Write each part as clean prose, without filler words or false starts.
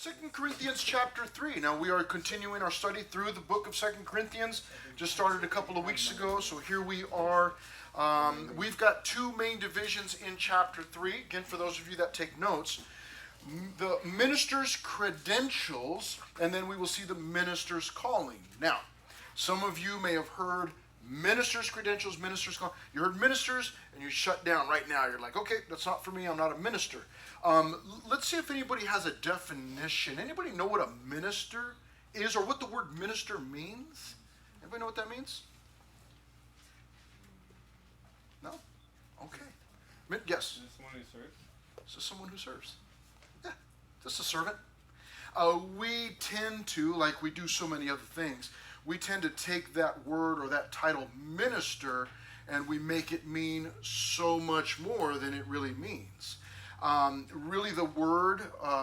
Second Corinthians chapter 3. Now we are continuing our study through the book of Second Corinthians. Just started a couple of weeks ago, so here we are. We've got two main divisions in chapter 3. Again, for those of you that take notes, the minister's credentials, and then we will see the minister's calling. Now, some of you may have heard minister's credentials, minister's calling. You heard ministers, and you shut down right now. You're like, okay, that's not for me. I'm not a minister. Let's see if anybody has a definition. Anybody know what a minister is, or what the word minister means? Anybody know what that means? No? Okay. Yes? Is this someone who serves? This is someone who serves. Yeah, just a servant. We tend to, like we do so many other things, we tend to take that word or that title minister and we make it mean so much more than it really means. Really the word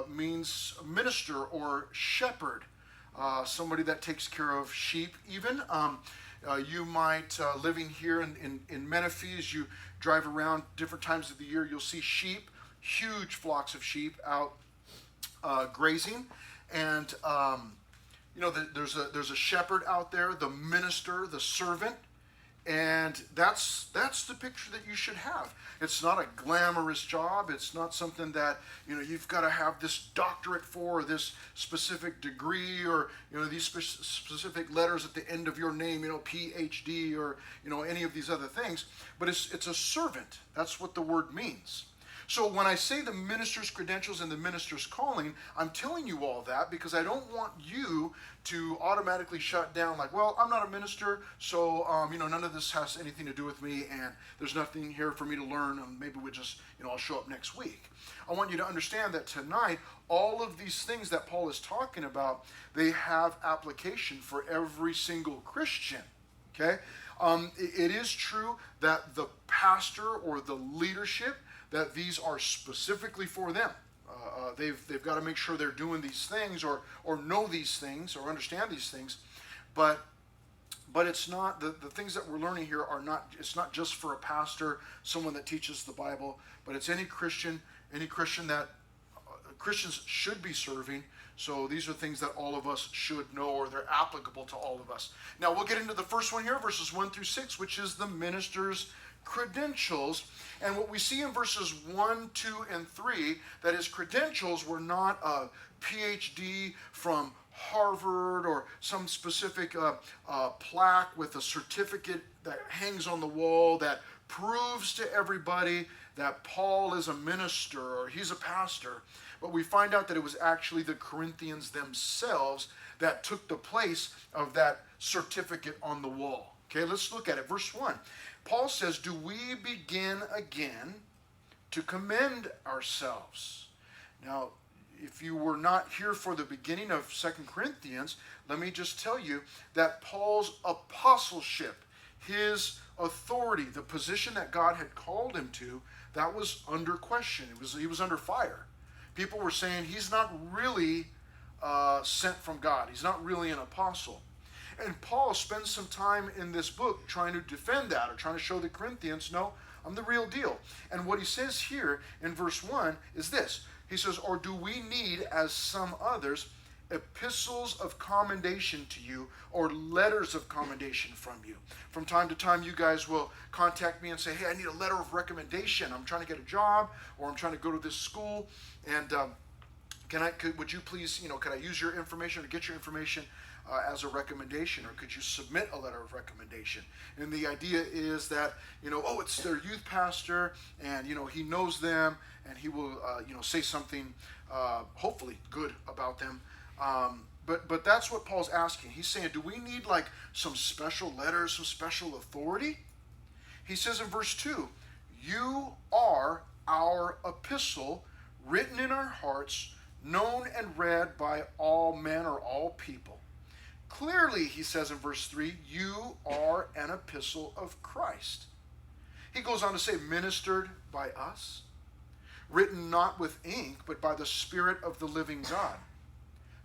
means minister or shepherd, somebody that takes care of sheep even. You might, living here in Menifee, as you drive around different times of the year, you'll see sheep, huge flocks of sheep out grazing. And, there's a shepherd out there, the minister, the servant. And that's the picture that you should have. It's not a glamorous job. It's not something that, you've got to have this doctorate for, or this specific degree, or, these specific letters at the end of your name, PhD, or, any of these other things. But it's a servant. That's what the word means. So when I say the minister's credentials and the minister's calling, I'm telling you all that because I don't want you to automatically shut down like, well, I'm not a minister, so none of this has anything to do with me, and there's nothing here for me to learn, and maybe we just, I'll show up next week. I want you to understand that tonight, all of these things that Paul is talking about, they have application for every single Christian, okay? It is true that the pastor or the leadership, that these are specifically for them. They've got to make sure they're doing these things or know these things or understand these things. But it's not, the things that we're learning here are not, it's not just for a pastor, someone that teaches the Bible, but it's any Christian that Christians should be serving. So these are things that all of us should know, or they're applicable to all of us. Now we'll get into the first one here, verses 1 through 6, which is the minister's credentials. And what we see in verses 1, 2, and 3, that his credentials were not a PhD from Harvard or some specific plaque with a certificate that hangs on the wall that proves to everybody that Paul is a minister or he's a pastor. But we find out that it was actually the Corinthians themselves that took the place of that certificate on the wall. Okay, let's look at it. Verse 1. Paul says, do we begin again to commend ourselves? Now, if you were not here for the beginning of 2 Corinthians, let me just tell you that Paul's apostleship, his authority, the position that God had called him to, that was under question. He was under fire. People were saying he's not really sent from God. He's not really an apostle. And Paul spends some time in this book trying to defend that, or trying to show the Corinthians, no, I'm the real deal. And what he says here in verse 1 is this. He says, or do we need, as some others, epistles of commendation to you, or letters of commendation from you? From time to time, you guys will contact me and say, hey, I need a letter of recommendation. I'm trying to get a job, or I'm trying to go to this school, and would you please, could I use your information or get your information as a recommendation, or could you submit a letter of recommendation? And the idea is that, it's their youth pastor, and, he knows them, and he will, say something, hopefully good about them. But that's what Paul's asking. He's saying, do we need like some special letters, some special authority? He says in verse 2, you are our epistle, written in our hearts, known and read by all men or all people. Clearly, he says in verse 3, you are an epistle of Christ. He goes on to say, ministered by us, written not with ink, but by the Spirit of the living God,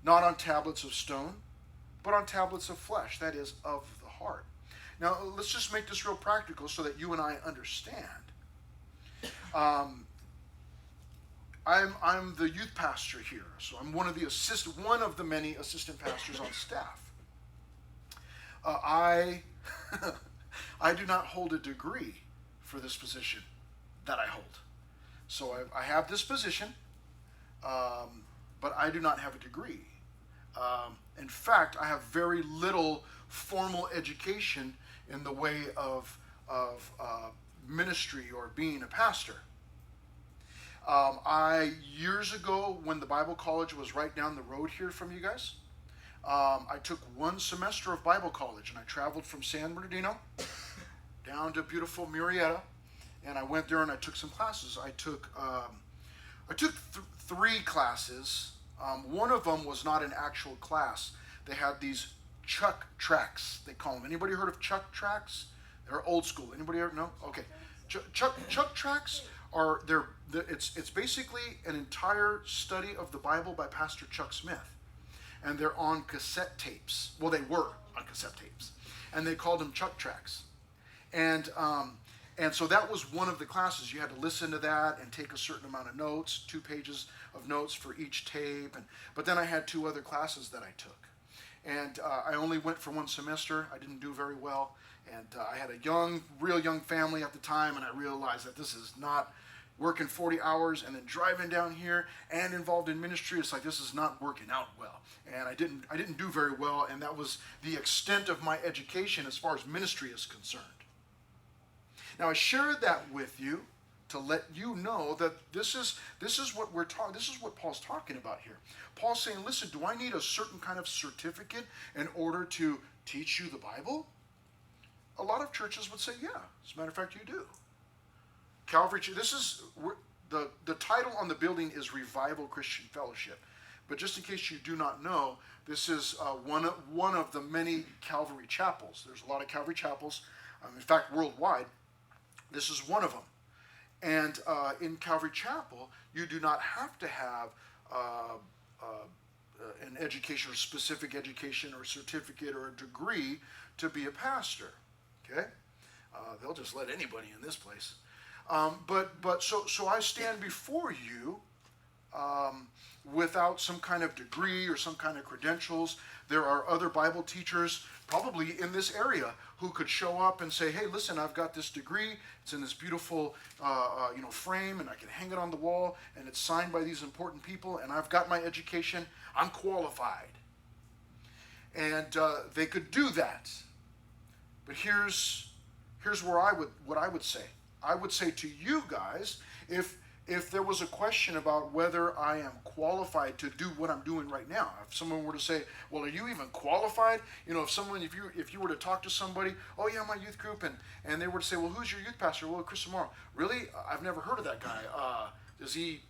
not on tablets of stone, but on tablets of flesh, that is, of the heart. Now, let's just make this real practical so that you and I understand. I'm the youth pastor here, so I'm one of the many assistant pastors on staff. I I do not hold a degree for this position that I hold. So I have this position, but I do not have a degree. In fact, I have very little formal education in the way of ministry or being a pastor. Years ago, when the Bible college was right down the road here from you guys, I took one semester of Bible college, and I traveled from San Bernardino down to beautiful Murrieta, and I went there and I took some classes. I took three classes. One of them was not an actual class. They had these chuck tracks, they call them. Anybody heard of chuck tracks? They're old school. Anybody ever? No? Okay. Chuck tracks are it's basically an entire study of the Bible by Pastor Chuck Smith, and they're on cassette tapes. Well, they were on cassette tapes, and they called them chuck tracks. And so that was one of the classes. You had to listen to that and take a certain amount of notes, 2 pages of notes for each tape. But then I had 2 other classes that I took. And I only went for 1 semester. I didn't do very well. And I had a real young family at the time, and I realized that this is not working 40 hours and then driving down here and involved in ministry. It's like, this is not working out well. And I didn't do very well, and that was the extent of my education as far as ministry is concerned. Now, I shared that with you to let you know that this is what we're talking. This is what Paul's talking about here. Paul's saying, listen, do I need a certain kind of certificate in order to teach you the Bible? A lot of churches would say, yeah. As a matter of fact, you do. Calvary, the title on the building is Revival Christian Fellowship. But just in case you do not know, this is one of the many Calvary chapels. There's a lot of Calvary chapels. In fact, worldwide. This is one of them. And in Calvary Chapel, you do not have to have an education or specific education or certificate or a degree to be a pastor. Okay? They'll just let anybody in this place. So I stand before you without some kind of degree or some kind of credentials. There are other Bible teachers probably in this area who could show up and say, hey, listen, I've got this degree. It's in this beautiful frame, and I can hang it on the wall, and it's signed by these important people, and I've got my education. I'm qualified. And they could do that. But here's what I would say. I would say to you guys, if there was a question about whether I am qualified to do what I'm doing right now, if someone were to say, well, are you even qualified? If you were to talk to somebody, oh yeah, my youth group, and they were to say, well, who's your youth pastor? Well, Chris Amaro. Really? I've never heard of that guy. Does he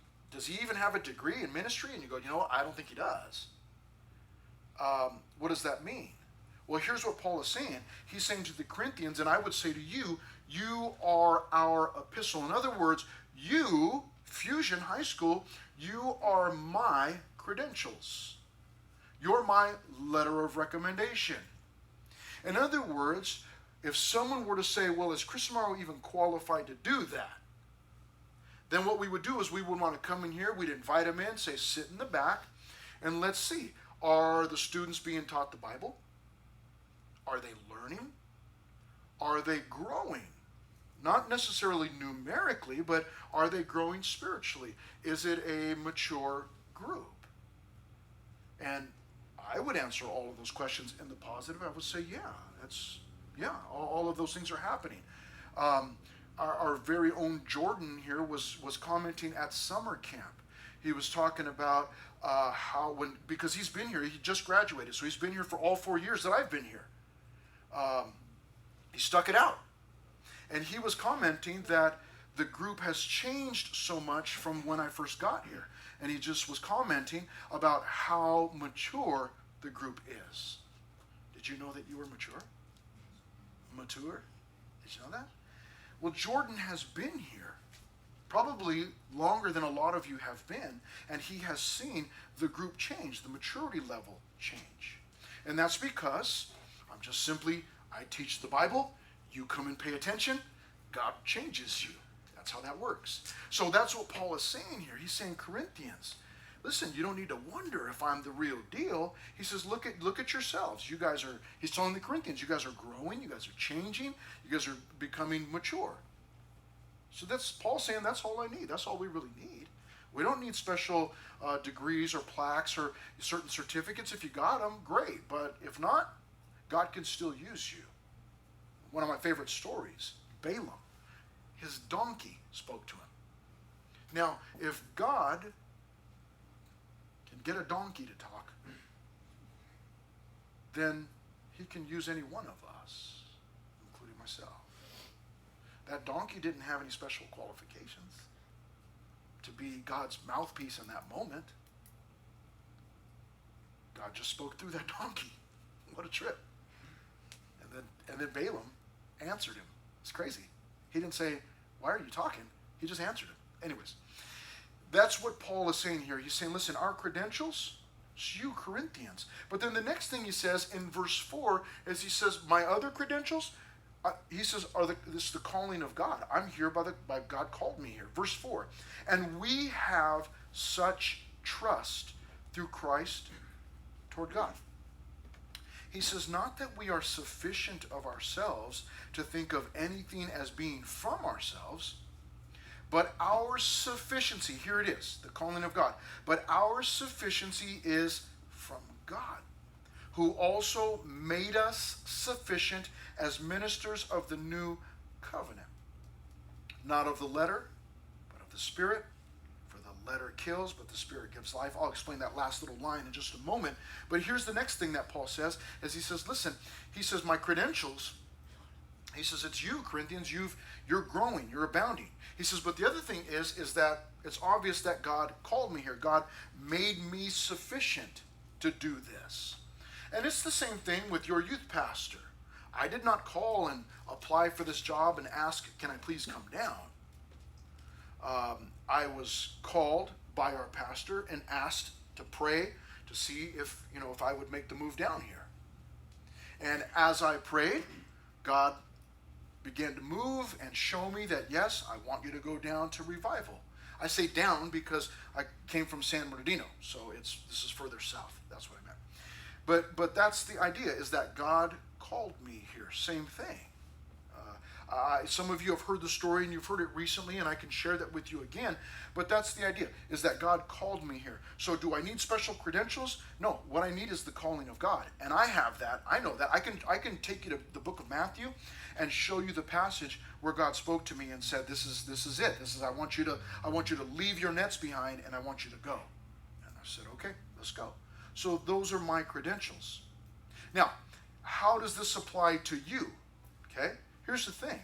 even have a degree in ministry? And you go, I don't think he does. What does that mean? Well, here's what Paul is saying. He's saying to the Corinthians, and I would say to you, you are our epistle. In other words, you, Fusion High School, you are my credentials. You're my letter of recommendation. In other words, if someone were to say, well, is Chris Amaro even qualified to do that? Then what we would do is we would want to come in here, we'd invite them in, say, sit in the back, and let's see, are the students being taught the Bible? Are they learning? Are they growing? Not necessarily numerically, but are they growing spiritually? Is it a mature group? And I would answer all of those questions in the positive. I would say, all of those things are happening. Our very own Jordan here was commenting at summer camp. He was talking about because he's been here, he just graduated, so he's been here for all 4 years that I've been here. He stuck it out. And he was commenting that the group has changed so much from when I first got here. And he just was commenting about how mature the group is. Did you know that you were mature? Mature? Did you know that? Well, Jordan has been here probably longer than a lot of you have been, and he has seen the group change, the maturity level change. And that's because I teach the Bible, you come and pay attention, God changes you. That's how that works. So that's what Paul is saying here. He's saying, Corinthians, listen, you don't need to wonder if I'm the real deal. He says, look at yourselves. You guys are, he's telling the Corinthians, you guys are growing, you guys are changing, you guys are becoming mature. So that's Paul saying, that's all I need. That's all we really need. We don't need special degrees or plaques or certain certificates. If you got them, great. But if not, God can still use you. One of my favorite stories, Balaam, his donkey spoke to him. Now, if God can get a donkey to talk, then he can use any one of us, including myself. That donkey didn't have any special qualifications to be God's mouthpiece in that moment. God just spoke through that donkey. What a trip. And then Balaam answered him. It's crazy. He didn't say, why are you talking? He just answered him. Anyways, that's what Paul is saying here. He's saying, listen, our credentials, it's you Corinthians. But then the next thing he says in verse 4 is he says, my other credentials, he says, this is the calling of God. I'm here by God called me here. Verse 4, and we have such trust through Christ toward God. He says, not that we are sufficient of ourselves to think of anything as being from ourselves, but our sufficiency, here it is, the calling of God, but our sufficiency is from God, who also made us sufficient as ministers of the new covenant, not of the letter, but of the Spirit. For the letter kills, but the Spirit gives life. I'll explain that last little line in just a moment. But here's the next thing that Paul says, is he says, listen, he says, my credentials, he says, it's you, Corinthians, you're growing, you're abounding. He says, but the other thing is that it's obvious that God called me here. God made me sufficient to do this. And it's the same thing with your youth pastor. I did not call and apply for this job and ask, can I please come down? I was called by our pastor and asked to pray to see if I would make the move down here. And as I prayed, God began to move and show me that, yes, I want you to go down to revival. I say down because I came from San Bernardino, so this is further south. That's what I meant. But that's the idea, is that God called me here. Same thing. Some of you have heard the story and you've heard it recently, and I can share that with you again. But that's the idea, is that God called me here. So do I need special credentials? No. What I need is the calling of God, and I have that. I know that. I can take you to the book of Matthew and show you the passage where God spoke to me and said, "This is it. This is I want you to leave your nets behind, and I want you to go." And I said, "Okay, let's go." So those are my credentials. Now, how does this apply to you? Okay, here's the thing.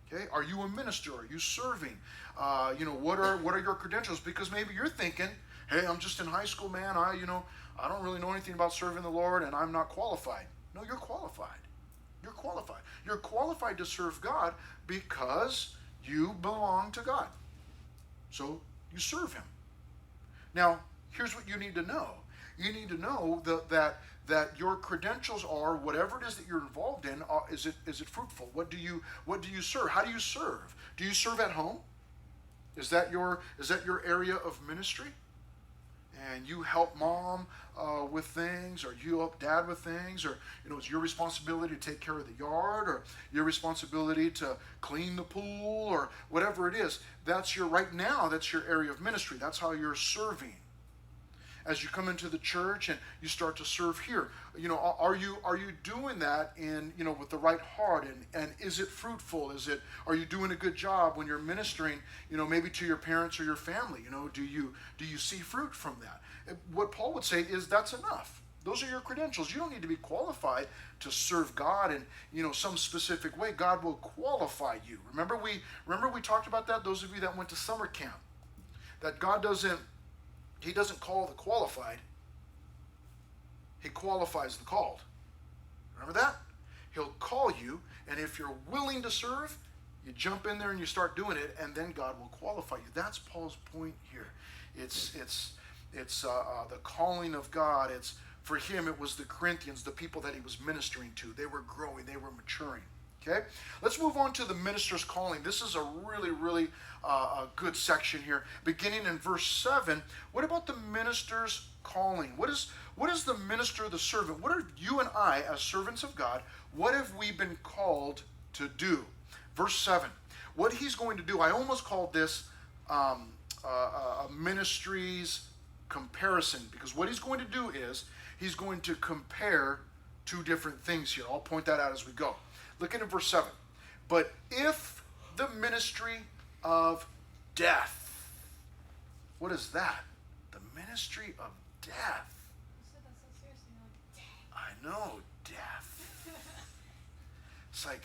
Okay, are you a minister? Are you serving? What are your credentials? Because maybe you're thinking, "Hey, I'm just in high school, man. I don't really know anything about serving the Lord, and I'm not qualified." No, you're qualified. You're qualified. You're qualified to serve God because you belong to God. So you serve Him. Now, here's what you need to know. You need to know that your credentials are, whatever it is that you're involved in, is it fruitful? What do you serve? How do you serve? Do you serve at home? Is that your area of ministry? And you help mom with things, or you help dad with things, or it's your responsibility to take care of the yard, or your responsibility to clean the pool, or whatever it is. That's your area of ministry. That's how you're serving. As you come into the church and you start to serve here, are you doing that in with the right heart, and is it fruitful? Are you doing a good job when you're ministering, maybe to your parents or your family? Do you see fruit from that? What Paul would say is that's enough. Those are your credentials. You don't need to be qualified to serve God in some specific way. God will qualify you. Remember we talked about that, those of you that went to summer camp, that God doesn't call the qualified. He qualifies the called. Remember that? He'll call you, and if you're willing to serve, you jump in there and you start doing it, and then God will qualify you. That's Paul's point here. It's the calling of God. For him, it was the Corinthians, the people that he was ministering to. They were growing. They were maturing. Okay, let's move on to the minister's calling. This is a really a good section here, beginning in verse 7. What about the minister's calling? What is the minister, the servant? What are you and I, as servants of God, what have we been called to do? Verse 7. What he's going to do, I almost called this a ministry's comparison, because what he's going to do is he's going to compare two different things here. I'll point that out as we go. Look at verse 7. But if the ministry of death, what is that? The ministry of death. I know, death. It's like,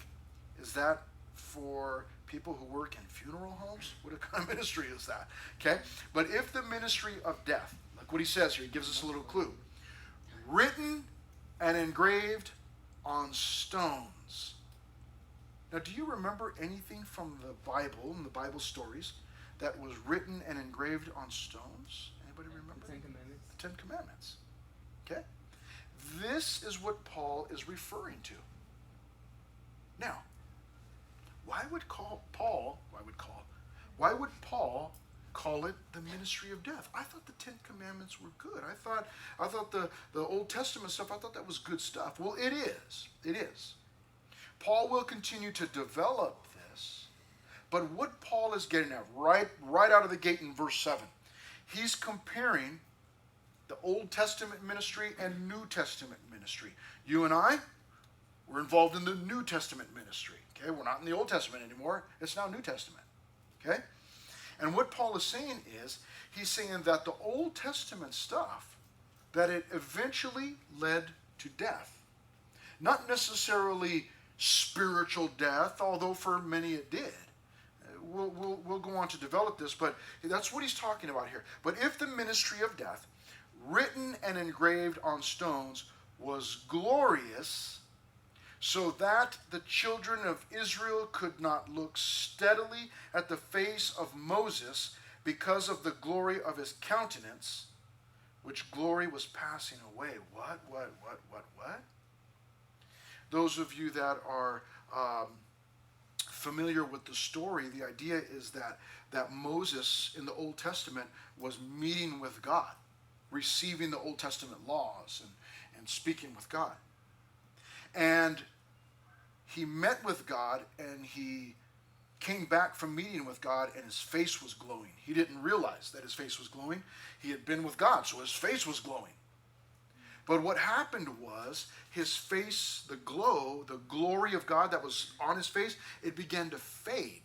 is that for people who work in funeral homes? What kind of ministry is that? Okay, but if the ministry of death, like what he says here, he gives us a little clue. Written and engraved on stones. Now, do you remember anything from the Bible and the Bible stories that was written and engraved on stones? Anybody remember? The Ten Commandments. The Ten Commandments. Okay? This is what Paul is referring to. Now, why would Paul call it the ministry of death? I thought the Ten Commandments were good. I thought the Old Testament stuff, I thought that was good stuff. Well, it is. It is. Paul will continue to develop this, but what Paul is getting at right out of the gate in verse 7, he's comparing the Old Testament ministry and New Testament ministry. You and I, we're involved in the New Testament ministry. Okay, we're not in the Old Testament anymore. It's now New Testament. Okay? And what Paul is saying is, he's saying that the Old Testament stuff, that it eventually led to death. Not necessarily spiritual death, although for many it did. We'll go on to develop this, but that's what he's talking about here. But if the ministry of death, written and engraved on stones, was glorious, so that the children of Israel could not look steadily at the face of Moses because of the glory of his countenance, which glory was passing away. What? Those of you that are familiar with the story, the idea is that Moses in the Old Testament was meeting with God, receiving the Old Testament laws and speaking with God. And he met with God, and he came back from meeting with God, and his face was glowing. He didn't realize that his face was glowing. He had been with God, so his face was glowing. But what happened was his face, the glory of God that was on his face, it began to fade.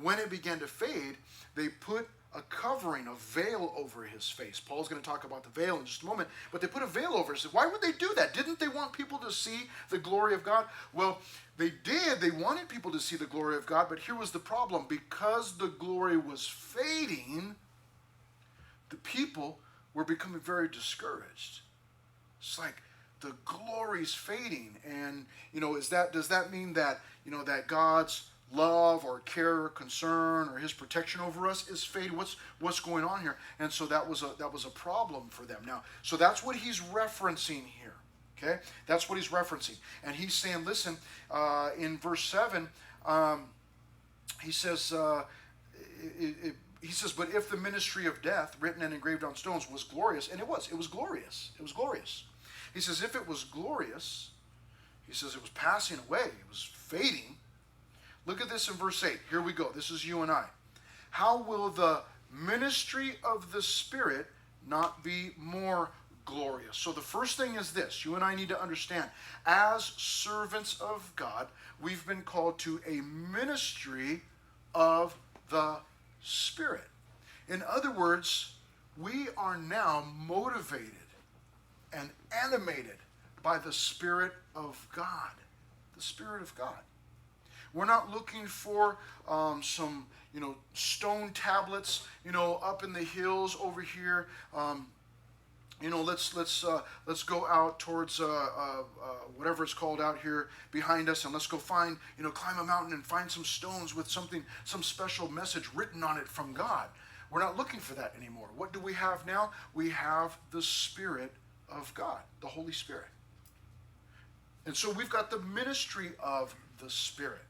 When it began to fade, they put a covering, a veil over his face. Paul's going to talk about the veil in just a moment, but they put a veil over his face. Why would they do that? Didn't they want people to see the glory of God? Well, they did. They wanted people to see the glory of God, but here was the problem. Because the glory was fading, the people were becoming very discouraged. It's like the glory's fading, and does that mean that that God's love or care or concern or his protection over us is fading? What's going on here? And so that was a problem for them. Now, so that's what he's referencing here. Okay, that's what he's referencing, and he's saying, listen, in verse 7, he says. He says, but if the ministry of death, written and engraved on stones, was glorious, and it was glorious. It was glorious. He says, if it was glorious, he says it was passing away. It was fading. Look at this in verse 8. Here we go. This is you and I. How will the ministry of the Spirit not be more glorious? So the first thing is this. You and I need to understand, as servants of God, we've been called to a ministry of the Spirit. In other words, we are now motivated and animated by the Spirit of God. The Spirit of God. We're not looking for some, stone tablets, up in the hills over here. Let's go out towards whatever it's called out here behind us, and let's go find, climb a mountain and find some stones with some special message written on it from God. We're not looking for that anymore. What do we have now? We have the Spirit of God, the Holy Spirit. And so we've got the ministry of the Spirit.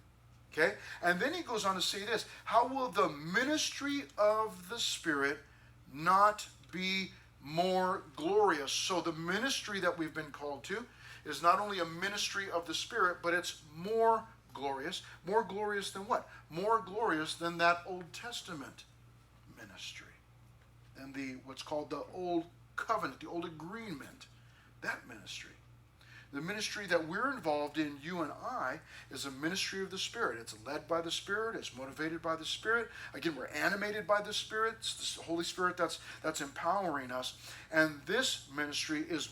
Okay? And then he goes on to say this, how will the ministry of the Spirit not be more glorious? So the ministry that we've been called to is not only a ministry of the Spirit, but it's more glorious. More glorious than what? More glorious than that Old Testament ministry. And what's called the Old Covenant, the Old Agreement, that ministry. The ministry that we're involved in, you and I, is a ministry of the Spirit. It's led by the Spirit. It's motivated by the Spirit. Again, we're animated by the Spirit. It's the Holy Spirit that's empowering us. And this ministry is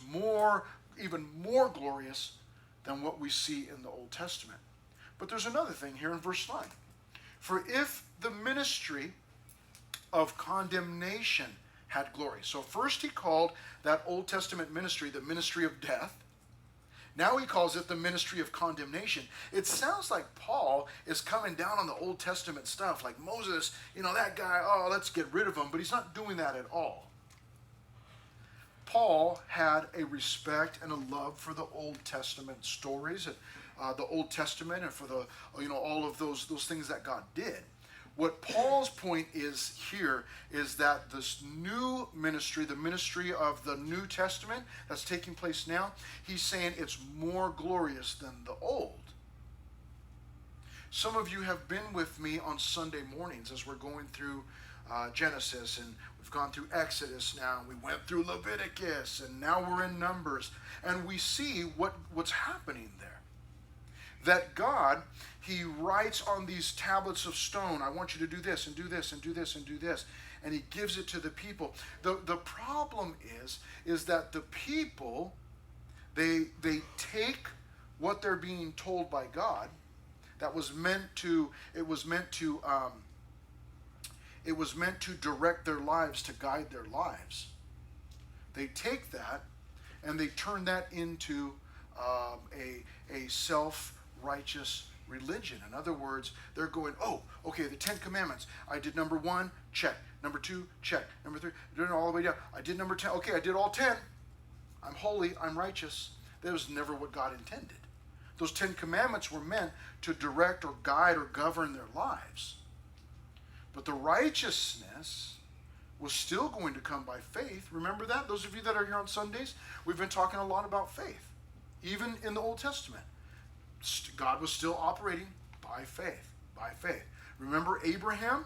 even more glorious than what we see in the Old Testament. But there's another thing here in verse 9. For if the ministry of condemnation had glory. So first he called that Old Testament ministry the ministry of death. Now he calls it the ministry of condemnation. It sounds like Paul is coming down on the Old Testament stuff, like Moses, that guy, let's get rid of him. But he's not doing that at all. Paul had a respect and a love for the Old Testament stories, the Old Testament, and for all of those things that God did. What Paul's point is here is that this new ministry, the ministry of the New Testament that's taking place now, he's saying it's more glorious than the old. Some of you have been with me on Sunday mornings as we're going through Genesis, and we've gone through Exodus now, we went through Leviticus, and now we're in Numbers, and we see what's happening there. That God, he writes on these tablets of stone, I want you to do this and do this and do this and do this. And he gives it to the people. The problem is that the people, they take what they're being told by God it was meant to direct their lives, to guide their lives. They take that and they turn that into a self-righteous religion. In other words, they're going, the 10 Commandments. I did number 1, check. Number 2, check. Number 3, doing it all the way down. I did number 10. Okay, I did all 10. I'm holy, I'm righteous. That was never what God intended. Those 10 Commandments were meant to direct or guide or govern their lives. But the righteousness was still going to come by faith. Remember that? Those of you that are here on Sundays, we've been talking a lot about faith. Even in the Old Testament, God was still operating by faith. By faith. Remember Abraham?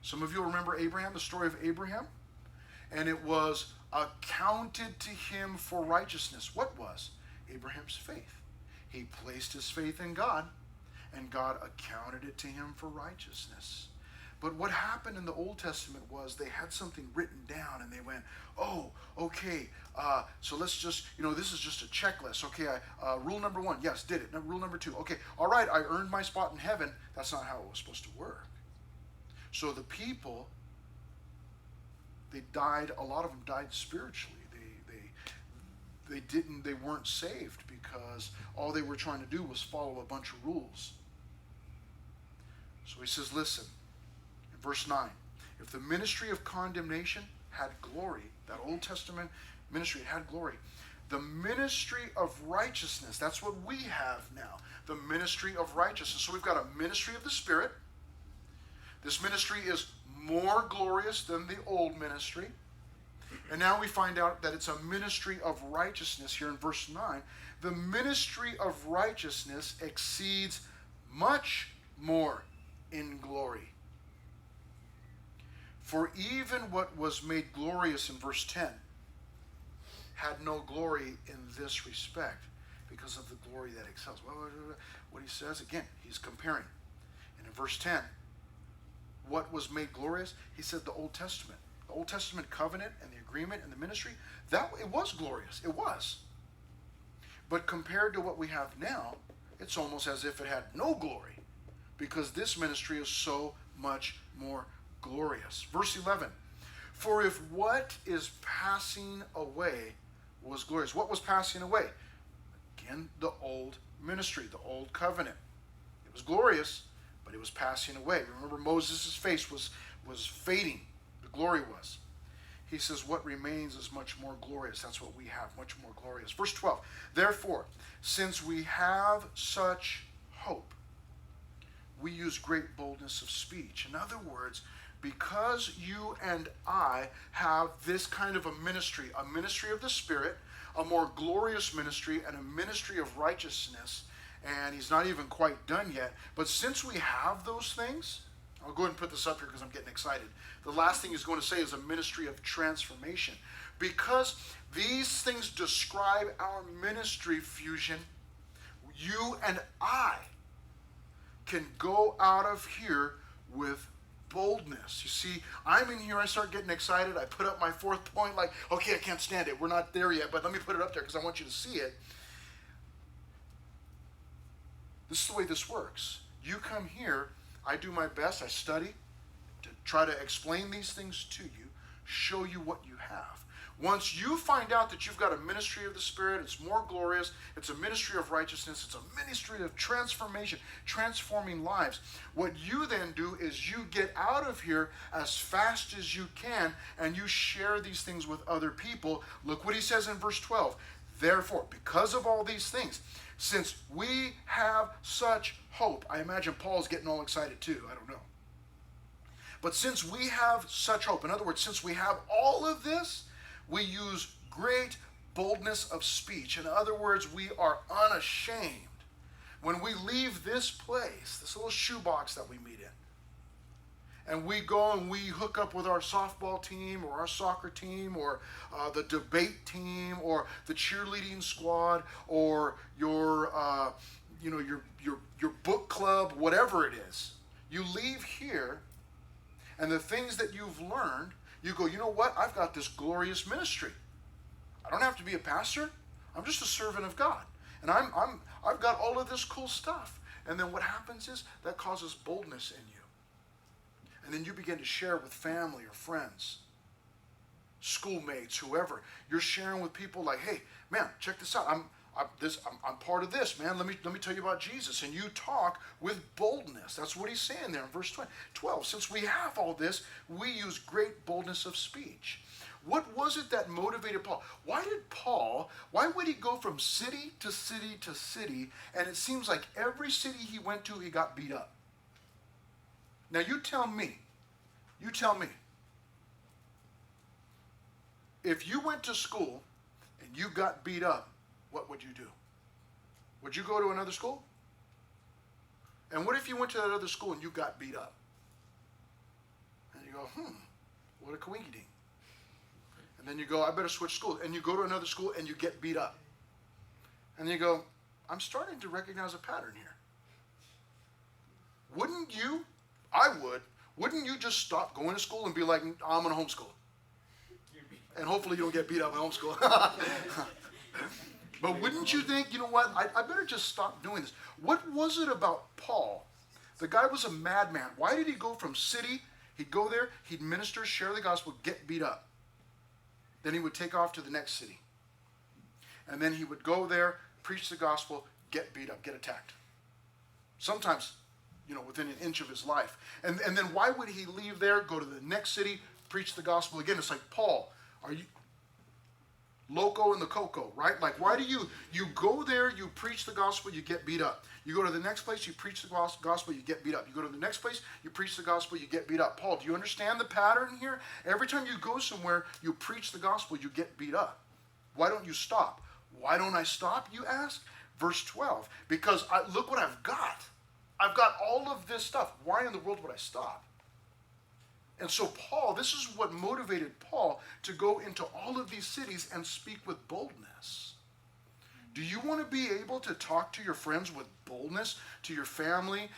Some of you will remember Abraham, the story of Abraham. And it was accounted to him for righteousness. What was? Abraham's faith. He placed his faith in God, and God accounted it to him for righteousness. But what happened in the Old Testament was they had something written down, and they went, so let's just, this is just a checklist. Okay, rule number 1, yes, did it. Rule number 2, okay, all right, I earned my spot in heaven. That's not how it was supposed to work. So the people, they died, a lot of them died spiritually. They weren't saved because all they were trying to do was follow a bunch of rules. So he says, listen, in verse 9, if the ministry of condemnation had glory, that Old Testament ministry had glory, the ministry of righteousness, that's what we have now, the ministry of righteousness. So we've got a ministry of the Spirit. This ministry is more glorious than the old ministry. And now we find out that it's a ministry of righteousness here in verse 9. The ministry of righteousness exceeds much more in glory. For even what was made glorious in verse 10 had no glory in this respect because of the glory that excels. What he says, again, he's comparing. And in verse 10, what was made glorious? He said the Old Testament. The Old Testament covenant and the agreement and the ministry, it was glorious. It was. But compared to what we have now, it's almost as if it had no glory because this ministry is so much more glorious. Verse 11, for if what is passing away was glorious. What was passing away? Again, the old ministry, the old covenant. It was glorious, but it was passing away. Remember, Moses' face was fading. The glory was. he says what remains is much more glorious. That's what we have, much more glorious. Verse 12, therefore, since we have such hope, we use great boldness of speech. In other words, because you and I have this kind of a ministry of the Spirit, a more glorious ministry, and a ministry of righteousness, and he's not even quite done yet, but since we have those things, I'll go ahead and put this up here because I'm getting excited. The last thing he's going to say is a ministry of transformation. Because these things describe our ministry, Fusion, you and I can go out of here with boldness. You see, I'm in here, I start getting excited, I put up my fourth point, like, okay, I can't stand it, we're not there yet, but let me put it up there because I want you to see it. This is the way this works. You come here, I do my best, I study to try to explain these things to you, show you what you have. Once you find out that you've got a ministry of the Spirit, it's more glorious, it's a ministry of righteousness, it's a ministry of transformation, transforming lives. What you then do is you get out of here as fast as you can and you share these things with other people. Look what he says in verse 12. Therefore, because of all these things, since we have such hope, I imagine Paul's getting all excited too, I don't know. But since we have such hope, in other words, since we have all of this, we use great boldness of speech. In other words, we are unashamed. When we leave this place, this little shoebox that we meet in, and we go and we hook up with our softball team or our soccer team or the debate team or the cheerleading squad or your book club, whatever it is, you leave here and the things that you've learned, you go, you know what? I've got this glorious ministry. I don't have to be a pastor. I'm just a servant of God. And I've got all of this cool stuff. And then what happens is that causes boldness in you. And then you begin to share with family or friends, schoolmates, whoever. You're sharing with people like, hey, man, check this out. I'm part of this, man. Let me tell you about Jesus. And you talk with boldness. That's what he's saying there in verse 12. Since we have all this, we use great boldness of speech. What was it that motivated Paul? Why would he go from city to city to city, and it seems like every city he went to, he got beat up? Now you tell me, if you went to school and you got beat up, what would you do? Would you go to another school? And what if you went to that other school and you got beat up? And you go, what a coinky-dink. And then you go, I better switch schools. And you go to another school and you get beat up. And you go, I'm starting to recognize a pattern here. Wouldn't you? I would. Wouldn't you just stop going to school and be like, I'm going to homeschool? And hopefully you don't get beat up in homeschool. But wouldn't you think, you know what, I better just stop doing this. What was it about Paul? The guy was a madman. Why did he go from city? He'd go there, he'd minister, share the gospel, get beat up. Then he would take off to the next city. And then he would go there, preach the gospel, get beat up, get attacked. Sometimes, within an inch of his life. And then why would he leave there, go to the next city, preach the gospel again? It's like, Paul, are you loco in the cocoa, right? Like, why do you go there, you preach the gospel, you get beat up. You go to the next place, you preach the gospel, you get beat up. You go to the next place, you preach the gospel, you get beat up. Paul, do you understand the pattern here? Every time you go somewhere, you preach the gospel, you get beat up. Why don't you stop? Why don't I stop, you ask? Verse 12, because look what I've got. I've got all of this stuff. Why in the world would I stop? And so Paul, this is what motivated Paul to go into all of these cities and speak with boldness. Do you want to be able to talk to your friends with boldness, to your family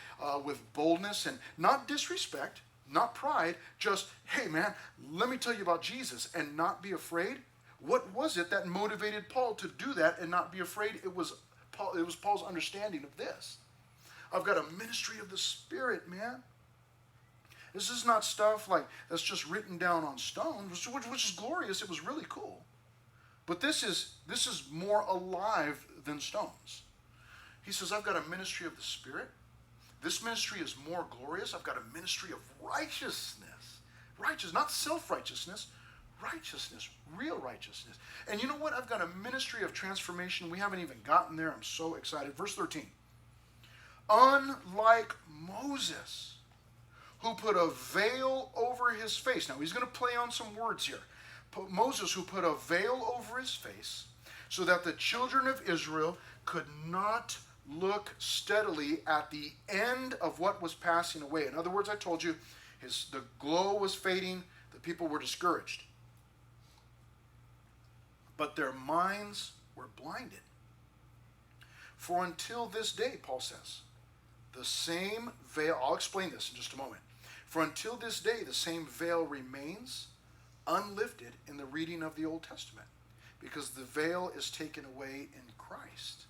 with boldness, and not disrespect, not pride, just, hey man, let me tell you about Jesus, and not be afraid? What was it that motivated Paul to do that and not be afraid? It was Paul's understanding of this. I've got a ministry of the Spirit, man. This is not stuff like that's just written down on stone, which is glorious. It was really cool. But this is more alive than stones. He says, I've got a ministry of the Spirit. This ministry is more glorious. I've got a ministry of righteousness. Righteous, not self-righteousness, righteousness, real righteousness. And you know what? I've got a ministry of transformation. We haven't even gotten there. I'm so excited. Verse 13. Unlike Moses, who put a veil over his face. Now, he's going to play on some words here. Moses, who put a veil over his face, so that the children of Israel could not look steadily at the end of what was passing away. In other words, I told you, the glow was fading. The people were discouraged. But their minds were blinded. For until this day, Paul says, the same veil, I'll explain this in just a moment. For until this day, the same veil remains unlifted in the reading of the Old Testament, because the veil is taken away in Christ.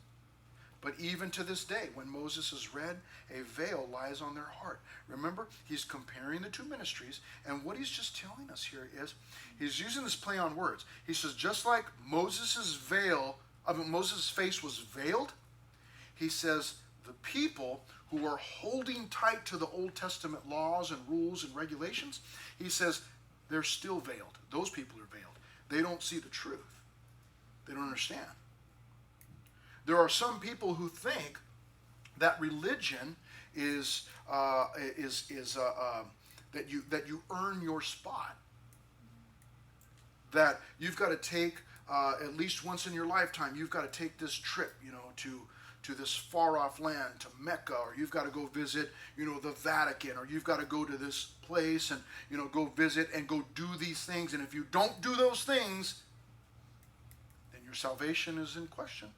But even to this day, when Moses is read, a veil lies on their heart. Remember, he's comparing the two ministries, and what he's just telling us here is, he's using this play on words. He says, just like Moses' face was veiled, he says, the people who are holding tight to the Old Testament laws and rules and regulations, he says, they're still veiled. Those people are veiled. They don't see the truth. They don't understand. There are some people who think that religion is that you earn your spot. That you've got to take at least once in your lifetime. You've got to take this trip, to this far off land, to Mecca, or you've got to go visit, the Vatican, or you've got to go to this place and go visit and go do these things. And if you don't do those things, then your salvation is in question.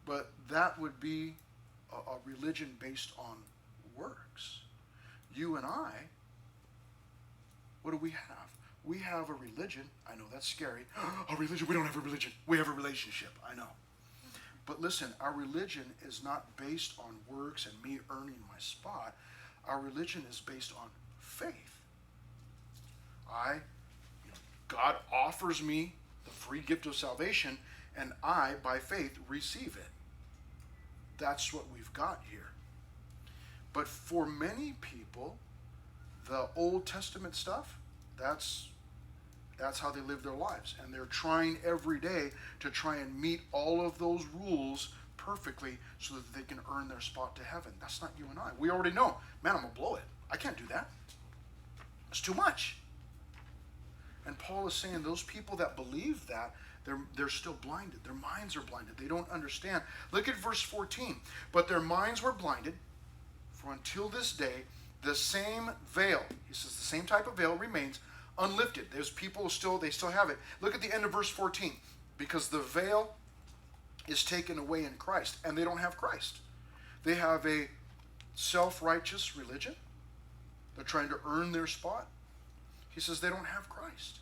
But that would be a religion based on works. You and I, what do we have? We have a religion. I know that's scary. A religion. We don't have a religion. We have a relationship. I know. But listen, our religion is not based on works and me earning my spot. Our religion is based on faith. God offers me the free gift of salvation, and I, by faith, receive it. That's what we've got here. But for many people, the Old Testament stuff, that's how they live their lives. And they're trying every day to try and meet all of those rules perfectly so that they can earn their spot to heaven. That's not you and I. We already know, man, I'm going to blow it. I can't do that. It's too much. And Paul is saying those people that believe that, they're still blinded. Their minds are blinded. They don't understand. Look at verse 14. But their minds were blinded, for until this day, the same veil, he says the same type of veil remains unlifted. There's people they still have it. Look at the end of verse 14. Because the veil is taken away in Christ, and they don't have Christ. They have a self-righteous religion. They're trying to earn their spot. He says they don't have Christ.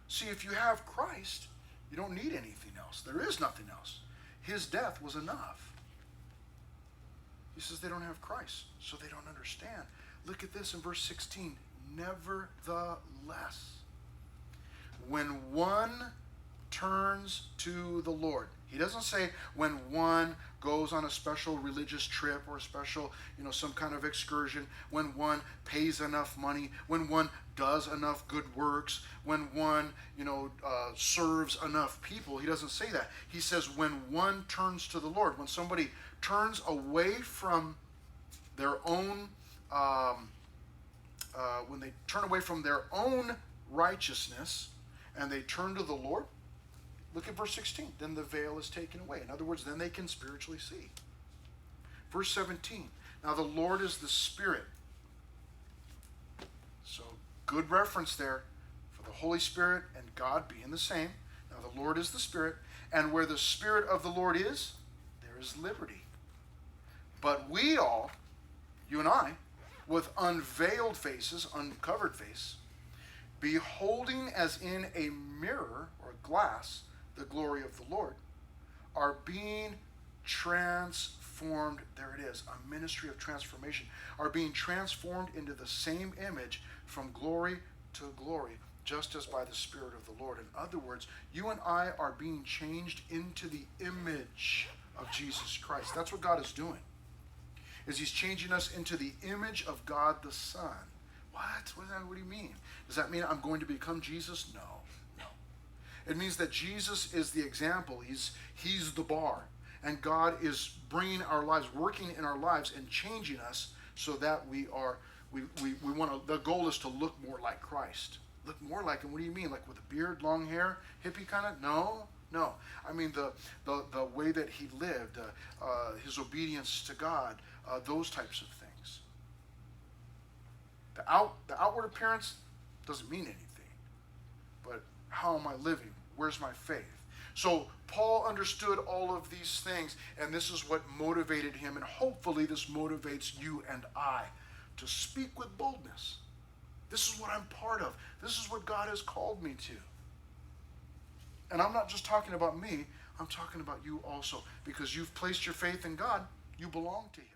See, if you have Christ, you don't need anything else. There is nothing else. His death was enough. He says they don't have Christ, so they don't understand. Look at this in verse 16. Nevertheless, when one turns to the Lord. He doesn't say when one goes on a special religious trip or a special, some kind of excursion, when one pays enough money, when one does enough good works, when one, serves enough people. He doesn't say that. He says when one turns to the Lord, when somebody turns away from their own, when they turn away from their own righteousness and they turn to the Lord. Look at verse 16. Then the veil is taken away. In other words, then they can spiritually see. Verse 17. Now the Lord is the Spirit. So good reference there for the Holy Spirit and God being the same. Now the Lord is the Spirit. And where the Spirit of the Lord is, there is liberty. But we all, you and I, with unveiled faces, uncovered face, beholding as in a mirror or glass the glory of the Lord, are being transformed. There it is, a ministry of transformation. Are being transformed into the same image from glory to glory, just as by the Spirit of the Lord. In other words, you and I are being changed into the image of Jesus Christ. That's what God is doing, is he's changing us into the image of God the Son. What do you mean? Does that mean I'm going to become Jesus? No. It means that Jesus is the example. He's the bar. And God is bringing our lives, working in our lives and changing us so that we want to, the goal is to look more like Christ. Look more like him. What do you mean? Like with a beard, long hair, hippie kind of? No. I mean the way that he lived, his obedience to God, those types of things. The outward appearance doesn't mean anything. But how am I living? Where's my faith? So Paul understood all of these things, and this is what motivated him, and hopefully this motivates you and I to speak with boldness. This is what I'm part of. This is what God has called me to. And I'm not just talking about me, I'm talking about you also, because you've placed your faith in God, you belong to him.